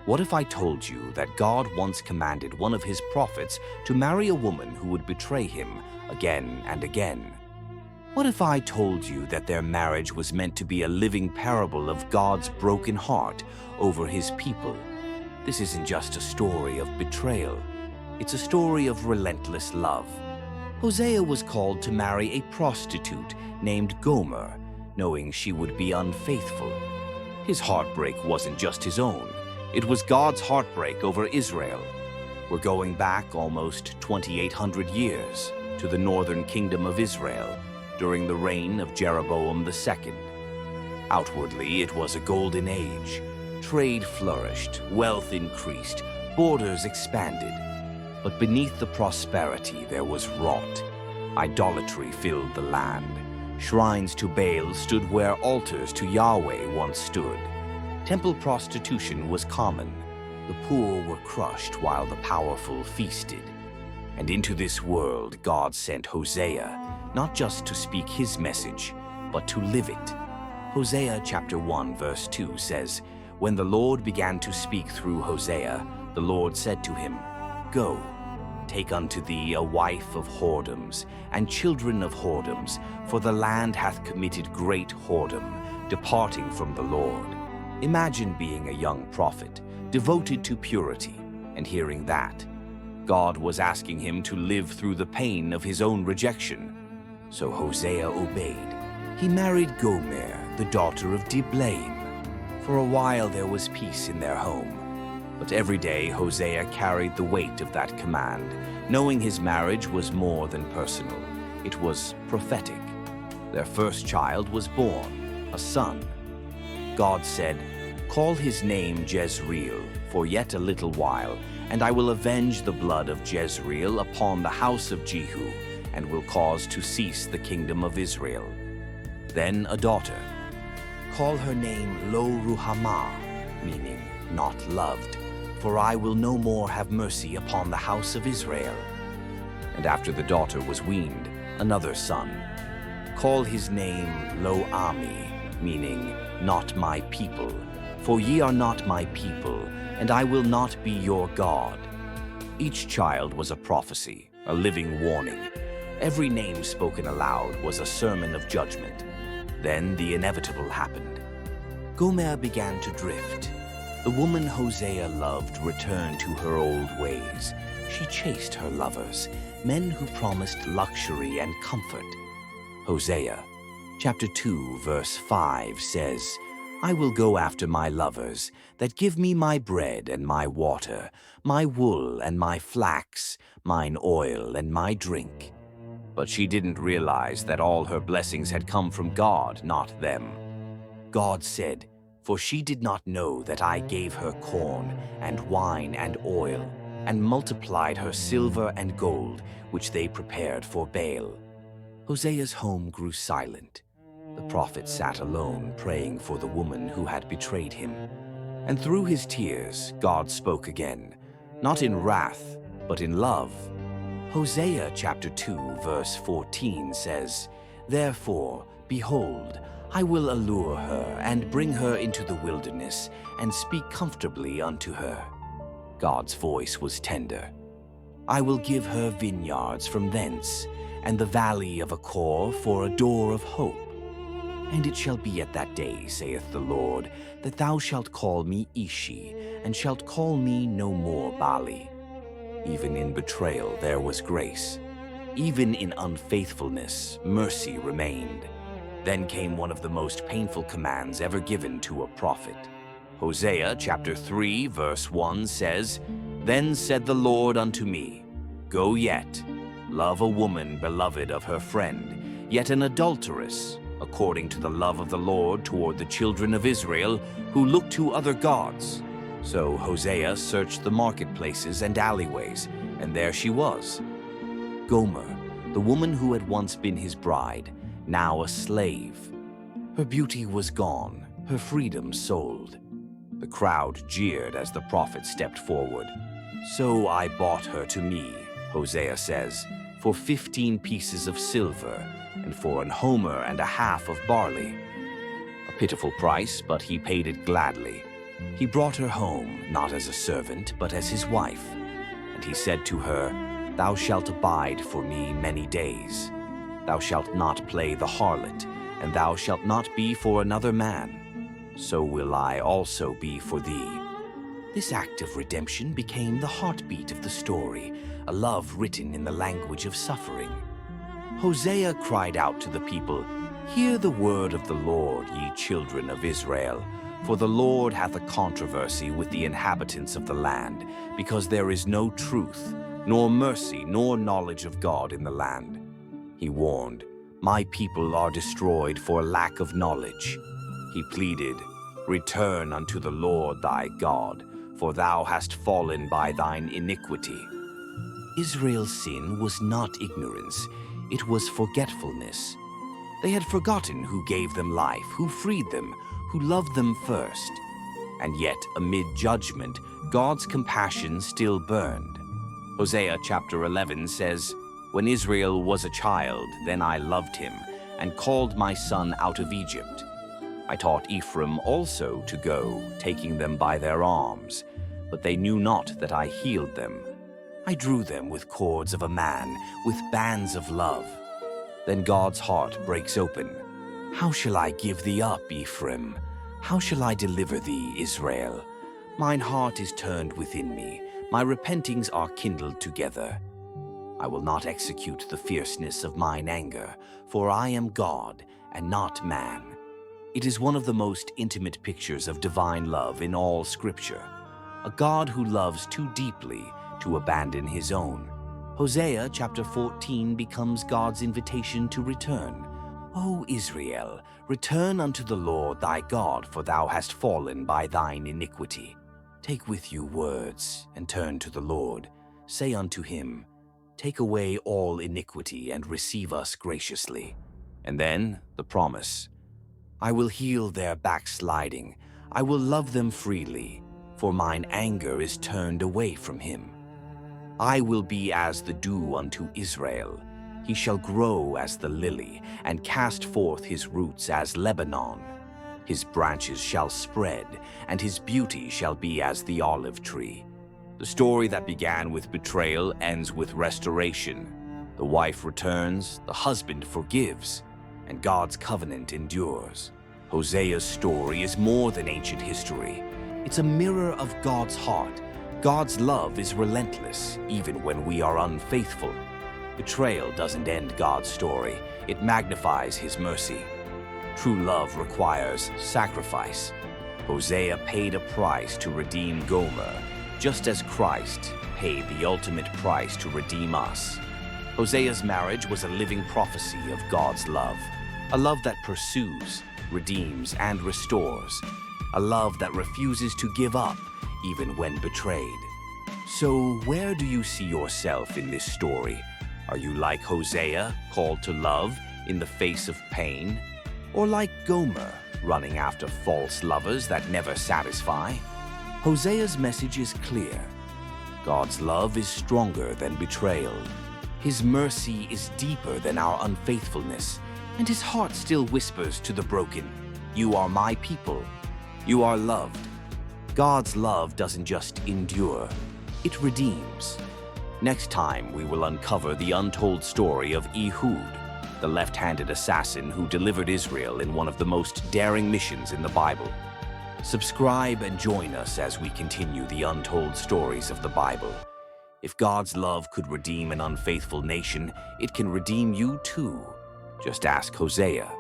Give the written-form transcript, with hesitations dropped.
What if I told you that God once commanded one of his prophets to marry a woman who would betray him again and again? What if I told you that their marriage was meant to be a living parable of God's broken heart over his people? This isn't just a story of betrayal. It's a story of relentless love. Hosea was called to marry a prostitute named Gomer, knowing she would be unfaithful. His heartbreak wasn't just his own. It was God's heartbreak over Israel. We're going back almost 2,800 years to the northern kingdom of Israel during the reign of Jeroboam II. Outwardly, it was a golden age. Trade flourished, wealth increased, borders expanded. But beneath the prosperity there was rot. Idolatry filled the land. Shrines to Baal stood where altars to Yahweh once stood. Temple prostitution was common. The poor were crushed while the powerful feasted. And into this world God sent Hosea, not just to speak his message, but to live it. Hosea chapter 1 verse 2 says, "When the Lord began to speak through Hosea, the Lord said to him, 'Go, take unto thee a wife of whoredoms, and children of whoredoms, for the land hath committed great whoredom, departing from the Lord.'" Imagine being a young prophet, devoted to purity, and hearing that. God was asking him to live through the pain of his own rejection. So Hosea obeyed. He married Gomer, the daughter of Diblaim. For a while there was peace in their home. But every day Hosea carried the weight of that command, knowing his marriage was more than personal. It was prophetic. Their first child was born, a son. God said, "Call his name Jezreel, for yet a little while, and I will avenge the blood of Jezreel upon the house of Jehu, and will cause to cease the kingdom of Israel." Then a daughter. "Call her name Lo-Ruhamah," meaning not loved, "for I will no more have mercy upon the house of Israel." And after the daughter was weaned, another son. "Call his name Lo-Ami," meaning not my people, "for ye are not my people, and I will not be your God." Each child was a prophecy, a living warning. Every name spoken aloud was a sermon of judgment. Then the inevitable happened. Gomer began to drift. The woman Hosea loved returned to her old ways. She chased her lovers, men who promised luxury and comfort. Hosea chapter 2 verse 5 says, "I will go after my lovers, that give me my bread and my water, my wool and my flax, mine oil and my drink." But she didn't realize that all her blessings had come from God, not them. God said, "For she did not know that I gave her corn and wine and oil, and multiplied her silver and gold, which they prepared for Baal." Hosea's home grew silent. The prophet sat alone, praying for the woman who had betrayed him. And through his tears, God spoke again, not in wrath, but in love. Hosea chapter 2 verse 14 says, "Therefore, behold, I will allure her and bring her into the wilderness and speak comfortably unto her." God's voice was tender. "I will give her vineyards from thence, and the valley of Achor for a door of hope. And it shall be at that day, saith the Lord, that thou shalt call me Ishi, and shalt call me no more Bali." Even in betrayal there was grace. Even in unfaithfulness, mercy remained. Then came one of the most painful commands ever given to a prophet. Hosea chapter 3 verse 1 says, "Then said the Lord unto me, Go yet, love a woman beloved of her friend, yet an adulteress, according to the love of the Lord toward the children of Israel, who look to other gods." So Hosea searched the marketplaces and alleyways, and there she was. Gomer, the woman who had once been his bride, now a slave. Her beauty was gone, her freedom sold. The crowd jeered as the prophet stepped forward. "So I bought her to me," Hosea says, "for 15 pieces of silver, and for an homer and a half of barley." A pitiful price, but he paid it gladly. He brought her home, not as a servant, but as his wife. And he said to her, "Thou shalt abide for me many days. Thou shalt not play the harlot, and thou shalt not be for another man. So will I also be for thee." This act of redemption became the heartbeat of the story, a love written in the language of suffering. Hosea cried out to the people, "Hear the word of the Lord, ye children of Israel. For the Lord hath a controversy with the inhabitants of the land, because there is no truth, nor mercy, nor knowledge of God in the land." He warned, "My people are destroyed for lack of knowledge." He pleaded, "Return unto the Lord thy God, for thou hast fallen by thine iniquity." Israel's sin was not ignorance, it was forgetfulness. They had forgotten who gave them life, who freed them, who loved them first. And yet, amid judgment, God's compassion still burned. Hosea chapter 11 says, "When Israel was a child, then I loved him, and called my son out of Egypt. I taught Ephraim also to go, taking them by their arms, but they knew not that I healed them. I drew them with cords of a man, with bands of love." Then God's heart breaks open. "How shall I give thee up, Ephraim? How shall I deliver thee, Israel? Mine heart is turned within me, my repentings are kindled together. I will not execute the fierceness of mine anger, for I am God and not man." It is one of the most intimate pictures of divine love in all Scripture, a God who loves too deeply to abandon his own. Hosea chapter 14 becomes God's invitation to return. "O Israel, return unto the Lord thy God, for thou hast fallen by thine iniquity. Take with you words, and turn to the Lord. Say unto him, Take away all iniquity, and receive us graciously." And then the promise, "I will heal their backsliding, I will love them freely, for mine anger is turned away from him. I will be as the dew unto Israel. He shall grow as the lily, and cast forth his roots as Lebanon. His branches shall spread, and his beauty shall be as the olive tree." The story that began with betrayal ends with restoration. The wife returns, the husband forgives, and God's covenant endures. Hosea's story is more than ancient history. It's a mirror of God's heart. God's love is relentless, even when we are unfaithful. Betrayal doesn't end God's story, it magnifies his mercy. True love requires sacrifice. Hosea paid a price to redeem Gomer, just as Christ paid the ultimate price to redeem us. Hosea's marriage was a living prophecy of God's love, a love that pursues, redeems, and restores, a love that refuses to give up even when betrayed. So where do you see yourself in this story? Are you like Hosea, called to love in the face of pain? Or like Gomer, running after false lovers that never satisfy? Hosea's message is clear. God's love is stronger than betrayal. His mercy is deeper than our unfaithfulness, and his heart still whispers to the broken, "You are my people. You are loved." God's love doesn't just endure, it redeems. Next time, we will uncover the untold story of Ehud, the left-handed assassin who delivered Israel in one of the most daring missions in the Bible. Subscribe and join us as we continue the untold stories of the Bible. If God's love could redeem an unfaithful nation, it can redeem you too. Just ask Hosea.